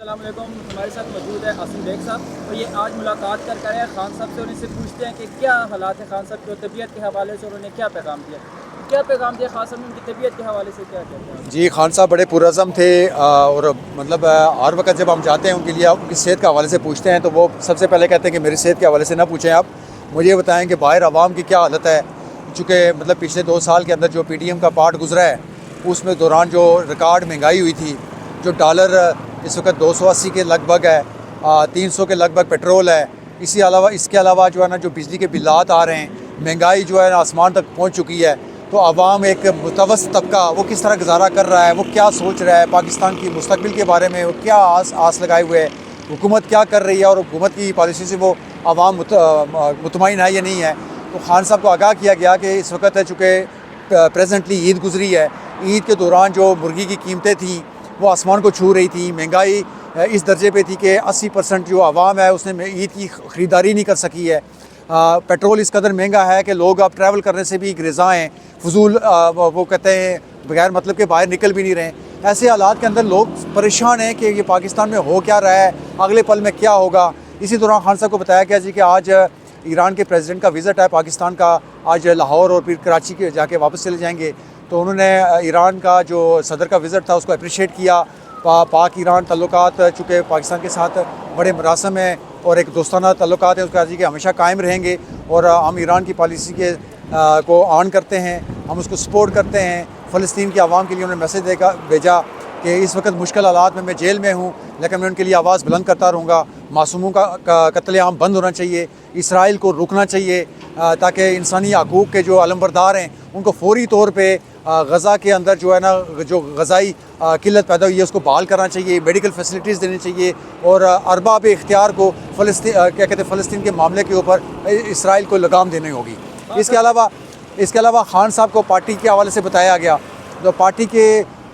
अस्सलाम वालेकुम। हमारे साथ मौजूद है आसिम बेग साहब। तो ये आज मुलाकात कर रहे हैं खान साहब से, उनसे पूछते हैं कि क्या हालात है खान साहब की तबीयत के हवाले से, उन्होंने क्या पैगाम दिया खान साहब ने उनकी तबीयत के हवाले से क्या कहते हैं। जी, खान साहब बड़े पुरज़म थे और मतलब हर वक्त जब हम जाते हैं उनके लिए उनकी सेहत के हवाले से पूछते हैं तो वो सबसे पहले कहते हैं कि मेरी सेहत के हवाले से ना पूछें, आप मुझे ये बताएं कि बाहर आवाम की क्या हालत है। चूँकि मतलब पिछले 2 साल के अंदर जो PTM का पार्ट गुजरा है उसमें दौरान जो रिकॉर्ड महंगाई हुई थी, जो डॉलर इस वक्त 280 के लगभग है, 300 के लगभग पेट्रोल है। इसके अलावा जो है ना, जो बिजली के बिलात आ रहे हैं, महंगाई जो है ना आसमान तक पहुँच चुकी है। तो आवाम एक मुतवस्सित तबका वो किस तरह गुजारा कर रहा है, वो क्या सोच रहा है पाकिस्तान की मुस्तकबिल के बारे में, वो क्या आस लगाए हुए है, हुकूमत क्या कर रही है और हुकूमत की पॉलिसी से वो आवाम मुतमईन है या नहीं है। तो खान साहब को आगाह किया गया कि इस वक्त है चूँकि प्रेजेंटली ईद गुजरी है, ईद के दौरान जो मुर्गी की कीमतें थी वो आसमान को छू रही थी। महंगाई इस दर्जे पे थी कि 80% जो आवाम है उसने ईद की ख़रीदारी नहीं कर सकी है। पेट्रोल इस कदर महंगा है कि लोग अब ट्रैवल करने से भी गिरेज़ा हैं, फजूल वो कहते हैं बगैर मतलब के बाहर निकल भी नहीं रहे। ऐसे हालात के अंदर लोग परेशान हैं कि ये पाकिस्तान में हो क्या रहा है, अगले पल में क्या होगा। इसी दौरान खान साहब को बताया गया जी कि आज ईरान के प्रेसिडेंट का विज़िट है पाकिस्तान का, आज लाहौर और फिर कराची के जाके वापस चले जाएंगे। तो उन्होंने ईरान का जो सदर का विज़िट था उसको अप्रिशिएट किया। पाक ईरान तल्लुकात चूँकि पाकिस्तान के साथ बड़े मरासम हैं और एक दोस्ताना तल्लुकात हैं, उसका जी कि हमेशा कायम रहेंगे और हम ईरान की पॉलिसी के को ऑन करते हैं, हम उसको सपोर्ट करते हैं। फ़लस्तीन की आवाम के लिए उन्होंने मैसेज भेजा कि इस वक्त मुश्किल हालात में मैं जेल में हूँ, लेकिन मैं उनके लिए आवाज़ बुलंद करता रहूँगा। मासूमों का कत्लेआम बंद होना चाहिए, इसराइल को रुकना चाहिए, ताकि इंसानी हकूक़ के जो अलमबरदार हैं उनको फ़ौरी तौर पर गज़ा के अंदर जो है ना, जो गज़ाई किल्लत पैदा हुई है उसको बहाल करना चाहिए, मेडिकल फैसिलिटीज़ देनी चाहिए और अरबाब इख्तियार को फ़लस्तीन के मामले के ऊपर इसराइल को लगाम देनी होगी। इसके अलावा खान साहब को पार्टी के हवाले से बताया गया, तो पार्टी के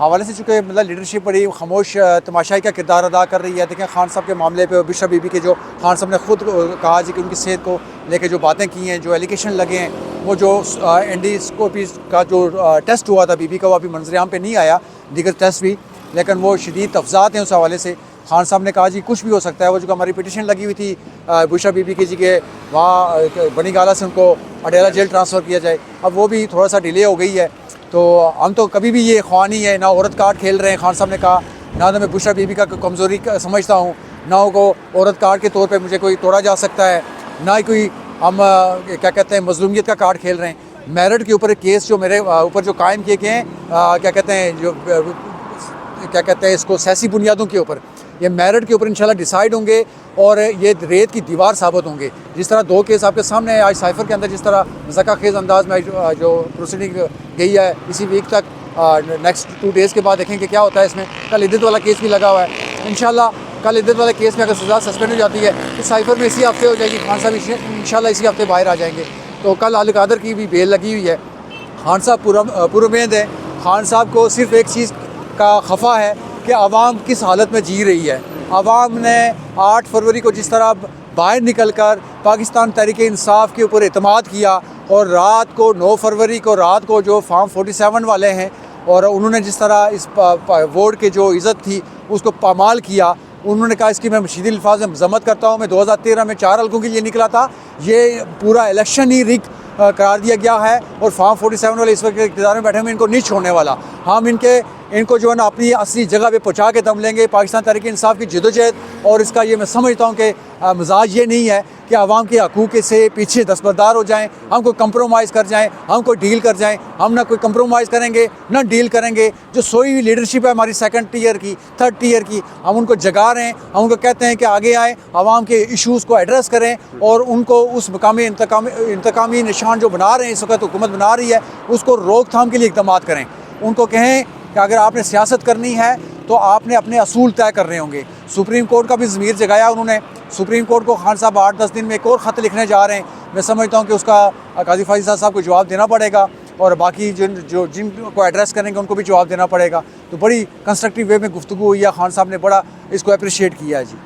हवाले से चूँकि मतलब लीडरशिप बड़ी खामोश तमाशाई का किरदार अदा कर रही है। देखें खान साहब के मामले पे बिशा बीबी के जो खान साहब ने ख़ुद कहा जी कि उनकी सेहत को लेके जो बातें की हैं, जो एलिगेशन लगे हैं, वो जो एंडोस्कोपी का जो टेस्ट हुआ था बीबी का, वो अभी मंजर-ए-आम पे नहीं आया, दीगर टेस्ट भी, लेकिन वो शदीद तफज़ात हैं। उस हवाले से खान साहब ने कहा जी कुछ भी हो सकता है। वो जो हमारी पिटीशन लगी हुई थी बुशा बीबी की जी के वहाँ बनी गाला से उनको अडेला जेल ट्रांसफ़र किया जाए, अब वो भी थोड़ा सा डिले हो गई है। तो हम तो कभी भी ये ख्वानी है ना औरत कार्ड खेल रहे हैं। खान साहब ने कहा ना तो मैं बुशरा बीबी का कमज़ोरी समझता हूँ, ना को औरत कार्ड के तौर पे मुझे कोई तोड़ा जा सकता है, ना ही कोई हम क्या कहते हैं मजलूमियत का कार्ड खेल रहे हैं। मेरिट के ऊपर एक केस जो मेरे ऊपर जो कायम किए गए हैं, क्या कहते हैं इसको सियासी बुनियादों के ऊपर, ये मेरिट के ऊपर इंशाल्लाह डिसाइड होंगे और ये रेत की दीवार साबित होंगे। जिस तरह 2 केस आपके सामने है आज साइफर के अंदर, जिस तरह ज़काखेज़ अंदाज में जो प्रोसीडिंग गई है इसी वीक तक, नेक्स्ट 2 डेज़ के बाद देखेंगे क्या होता है इसमें। कल इद्दत वाला केस भी लगा हुआ है, इंशाल्लाह कल इद्दत वाले केस में अगर सज़ा सस्पेंड हो जाती है तो साइफर में इसी हफ्ते हो जाएगी, खान साहब इंशाल्लाह इसी हफ्ते बाहर आ जाएंगे। तो कल अली कादर की भी बेल लगी हुई है। खान साहब पुरुमेद है। खान साहब को सिर्फ एक चीज़ का खफा है कि आवाम किस हालत में जी रही है। आवाम ने 8 फरवरी को जिस तरह बाहर निकल कर पाकिस्तान तहरीक इंसाफ के ऊपर एतमाद किया और रात को 9 फरवरी को रात को जो फार्म 47 वाले हैं और उन्होंने जिस तरह इस वोट के जो इज़्ज़त थी उसको पामाल किया, उन्होंने कहा इसकी मैं मशीदी अल्फाज में मज़म्मत करता हूँ। मैं 2013 में 4 हल्कों के लिए निकला था, ये पूरा इलेक्शन ही रिग करार दिया गया है और फार्म 47 वाले इस वक्त इक़्तिदार में बैठे हुए इनको नहीं छोड़ने वाला। हम इनको जो है ना अपनी असली जगह पे पहुँचा के दम लेंगे। पाकिस्तान तहरीक इंसाफ की जदोजहद और इसका ये मैं समझता हूँ कि मिजाज ये नहीं है कि आवाम के हकूक़ से पीछे दस्तबरदार हो जाएँ, हम कोई कंप्रोमाइज़ कर जाएँ, हम कोई डील कर जाएँ। हम ना कोई कंप्रोमाइज़ करेंगे ना डील करेंगे। जो सोई हुई लीडरशिप है हमारी 2nd टियर की 3rd टियर की, हम उनको जगा रहे हैं, हम उनको कहते हैं कि आगे आएँ, आवाम के इशूज़ को एड्रेस करें और उनको उस मकामी इंतकामी निशान जो बना रहे हैं इस वक्त हुकूमत बना रही है उसको रोकथाम के लिए इक़दाम करें। उनको कहें कि अगर आपने सियासत करनी है तो आपने अपने असूल तय करने होंगे। सुप्रीम कोर्ट का भी ज़मीर जगाया उन्होंने। सुप्रीम कोर्ट को खान साहब 8-10 दिन में एक और ख़त लिखने जा रहे हैं। मैं समझता हूँ कि उसका काजी फाजिल साहब को जवाब देना पड़ेगा और बाकी जिनको एड्रेस करेंगे उनको भी जवाब देना पड़ेगा। तो बड़ी कंस्ट्रक्टिव वे में गुफ्तगू हुई है, खान साहब ने बड़ा इसको अप्रिशिएट किया है जी।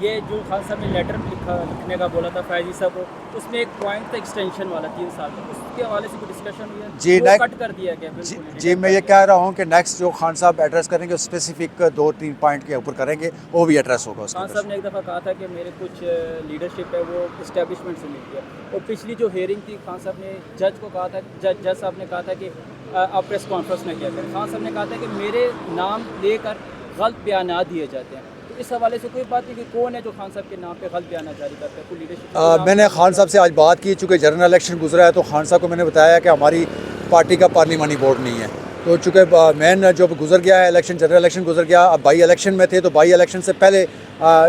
ये जो खान साहब ने लेटर लिखने का बोला था फैजी साहब को, उसमें एक पॉइंट था एक्सटेंशन वाला 3 साल का, उसके हवाले से कोई डिस्कशन हुई है? जी, वो नहीं। कट कर दिया गया जी बिल्कुल। जी, मैं ये कह रहा हूँ कि नेक्स्ट जो खान साहब एड्रेस करेंगे स्पेसिफिक 2-3 पॉइंट के ऊपर करेंगे, वो भी एड्रेस होगा उसके खान अंदर। साहब ने एक दफ़ा कहा था कि मेरे कुछ लीडरशिप है वो इस्टेब्लिशमेंट से मिलती है, और पिछली जो हेयरिंग थी खान साहब ने जज को कहा था, जज साहब ने कहा था कि आप प्रेस कॉन्फ्रेंस में किया करें। खान साहब ने कहा था कि मेरे नाम लेकर गलत बयान दिए जाते हैं, तो इस हवाले से कोई बात नहीं कि कौन है जो खान साहब के नाम पे गलत बयान जारी करता है? कोई लीडरशिप? मैंने खान साहब से आज बात की, चूँकि जनरल इलेक्शन गुजरा है तो खान साहब को मैंने बताया कि हमारी पार्टी का पार्लिमानी बोर्ड नहीं है, तो चूँकि मेन जो गुजर गया है इलेक्शन, जनरल इलेक्शन गुजर गया, अब बाई इलेक्शन में थे, तो बाई इलेक्शन से पहले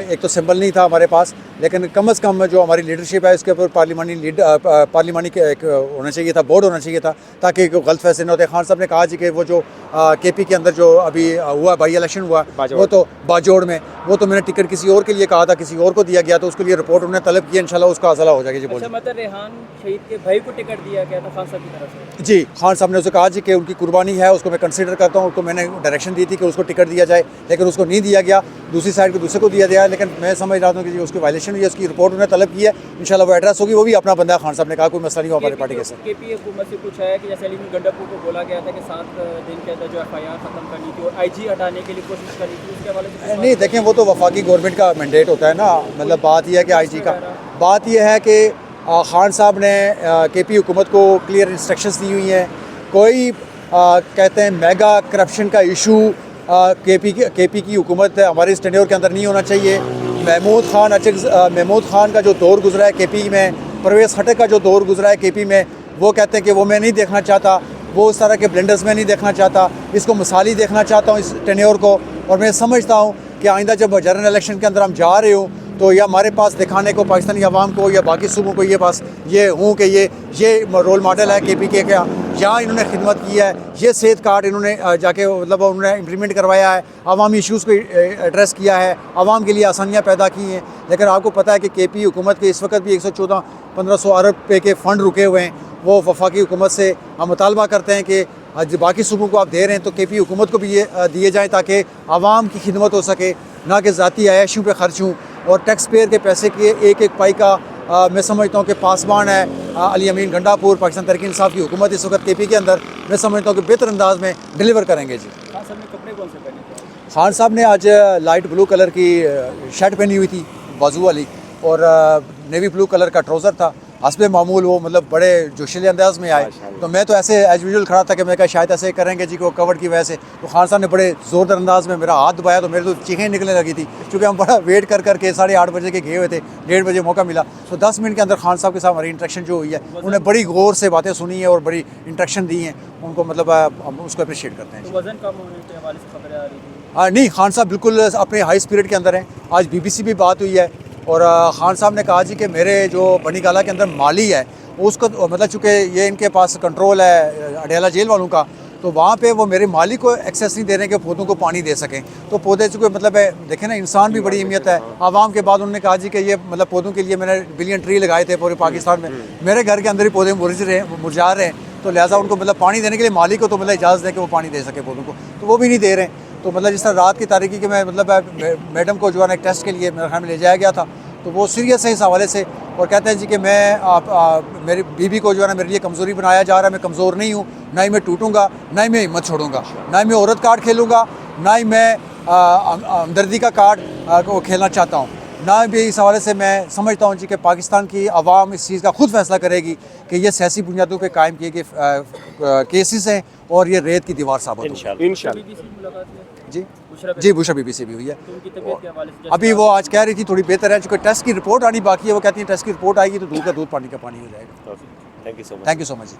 एक तो सिंबल नहीं था हमारे पास, लेकिन कम से कम जो हमारी लीडरशिप है उसके ऊपर पार्लिमानी के एक होना चाहिए था, बोर्ड होना चाहिए था, ताकि कोई गलत फैसले न होते। खान साहब ने कहा जी कि वो जो केपी के अंदर जो अभी हुआ बाई इलेक्शन हुआ, वो तो बाजोड़ में, वो तो मैंने टिकट किसी और के लिए कहा था, किसी और को दिया गया, तो उसके लिए रिपोर्ट उन्होंने तलब की, इंशाल्लाह उसका अज़ला हो जाएगी। जी बोलिए। अच्छा, मतलब रेहान शहीद के भाई को टिकट दिया गया था खान साहब की तरफ से? जी, खान साहब ने उसे कहा जी कि उनकी कुर्बानी है, उसको मैं कंसीडर करता हूँ, उसको मैंने डायरेक्शन दी थी कि उसको टिकट दिया जाए, लेकिन उसको नहीं दिया गया, दूसरी साइड को दूसरे को दिया गया, लेकिन मैं समझ रहा हूँ कि उसकी वायलेशन हुई है, उसकी रिपोर्ट उन्होंने तलब की है, इंशाल्लाह वो एड्रेस होगी, वो भी अपना बंदा है। खान साहब ने कहा कोई मसला नहीं हो हमारी पार्टी के साथ। केपी हुकूमत से कुछ है कि जैसे अली गंडापुर को बोला गया था कि 7 दिन के अंदर जो FIR ख़त्म करनी थी और IG हटाने के लिए कोशिश करनी थी, उसके हवाले से? नहीं, देखें वो तो वफाकी गवर्नमेंट का मैंडेट होता है ना, मतलब बात यह है कि IG का, बात यह है कि खान साहब ने केपी हुकूमत को क्लियर इंस्ट्रक्शंस दी हुई हैं। कोई कहते हैं मेगा करप्शन का इशू केपी की हुकूमत हमारे इस टेन्योर के अंदर नहीं होना चाहिए। महमूद खान का जो दौर गुजरा है केपी में, परवेज़ खटक का जो दौर गुजरा है केपी में, वो कहते हैं कि वो मैं नहीं देखना चाहता, वो उस तरह के ब्लेंडर्स में नहीं देखना चाहता, इसको मिसाली देखना चाहता हूँ इस टेन्योर को। और मैं समझता हूँ कि आइंदा जब जनरल इलेक्शन के अंदर हम जा रहे हो, तो या हमारे पास दिखाने को पाकिस्तानी अवाम को या बाकी सूबों को ये पास ये हूँ कि ये रोल मॉडल है केपी के, क्या यहाँ इन्होंने खिदमत की है, ये सेहत कार्ड इन्होंने जाके मतलब उन्होंने इम्प्लीमेंट करवाया है, अवामी इशूज़ को एड्रेस किया है, आवाम के लिए आसानियाँ पैदा की हैं। लेकिन आपको पता है कि केपी हुकूमत के इस वक्त भी 114-1500 अरब रुपये के फ़ंड रुके हुए हैं। वो वफाकी हुकूमत से हम मुतालबा करते हैं कि बाकी सूबों को आप दे रहे हैं तो केपी हुकूमत को भी ये दिए जाएँ, ताकि आवाम की खिदमत हो सके, ना कि ज़ाती आयशों पे खर्च हूँ। और टैक्स पेयर के पैसे के एक एक पाई का मैं समझता हूँ कि पासवान है अली अमीन गंडापुर, पाकिस्तान तहरीक इंसाफ की हुकूमत इस वक्त केपी के अंदर, मैं समझता हूँ कि बेहतर अंदाज में डिलीवर करेंगे। जी, खान साहब ने कपड़े कौन से पहने थे? खान साहब ने आज लाइट ब्लू कलर की शर्ट पहनी हुई थी बाजू वाली, और नेवी ब्लू कलर का ट्राउज़र था। हस्बे मामूल वो मतलब बड़े जोशीले अंदाज में आए, तो मैं तो ऐसे एज यूजुअल खड़ा था कि मैं कहा शायद ऐसे करेंगे जी को कवर्ड की वजह से। तो खान साहब ने बड़े ज़ोरदार अंदाज में मेरा हाथ दबाया, तो मेरे तो चीखें निकलने लगी थी, क्योंकि हम बड़ा वेट कर करके 8:30 बजे के गए हुए थे, 1:30 बजे मौका मिला। तो 10 मिनट के अंदर खान साहब के साथ हमारी इंटरेक्शन जो हुई है, उन्हें बड़ी गौर से बातें सुनी है और बड़ी इंटरेक्शन दी हैं, उनको मतलब हम उसको अप्रिशिएट करते हैं। तो वज़न कम होने के हवाले से खबरें आ रही थी? नहीं, खान साहब बिल्कुल अपने हाई स्पिरिट के अंदर हैं। आज BBC भी बात हुई है, और खान साहब ने कहा जी कि मेरे जो बनी गाला के अंदर माली है उसको मतलब चूँकि ये इनके पास कंट्रोल है अडयाला जेल वालों का, तो वहाँ पे वो मेरे माली को एक्सेस नहीं दे रहे कि पौधों को पानी दे सकें। तो पौधे चूँकि मतलब है, देखें ना, इंसान भी बड़ी अहमियत है आवाम के बाद। उन्होंने कहा जी कि ये मतलब पौधों के लिए मैंने बिलियन ट्री लगाए थे पूरे पाकिस्तान में, मेरे घर के अंदर ही पौधे मुरझा रहे हैं, तो लिहाजा उनको मतलब पानी देने के लिए माली को तो मतलब इजाज़त दें कि वो पानी दे सके पौधों को, तो वो भी नहीं दे रहे हैं। तो मतलब जिस तरह रात की तारीकी के मैं मतलब मैडम को जो है ना एक टेस्ट के लिए मेरे ख्याल में ले जाया गया था, तो वो सीरियस है इस हवाले से, और कहते हैं जी कि मैं मेरी बीवी को जो है ना मेरे लिए कमज़ोरी बनाया जा रहा है। मैं कमज़ोर नहीं हूँ, ना ही मैं टूटूंगा, ना ही मैं हिम्मत छोड़ूंगा, ना ही मैं औरत कार्ड खेलूँगा, ना ही मैं हमदर्दी का कार्ड को खेलना चाहता हूँ, ना भी। इस हवाले से मैं समझता हूँ जी कि पाकिस्तान की आवाम इस चीज़ का खुद फैसला करेगी कि ये सियासी बुनियादों पर कायम किए गए केसेस हैं और ये रेत की दीवार साबित होगी इंशाल्लाह। जी, बुशरा बीबी से भी हुई है। तो उनकी तबीयत के हवाले से अभी वो आज कह रही थी थोड़ी बेहतर है, चूँकि टेस्ट की रिपोर्ट आनी बाकी है। वो कहती है टेस्ट की रिपोर्ट आएगी तो दूध का दूध पानी का पानी हो जाएगा। Thank you so much. Thank you so much.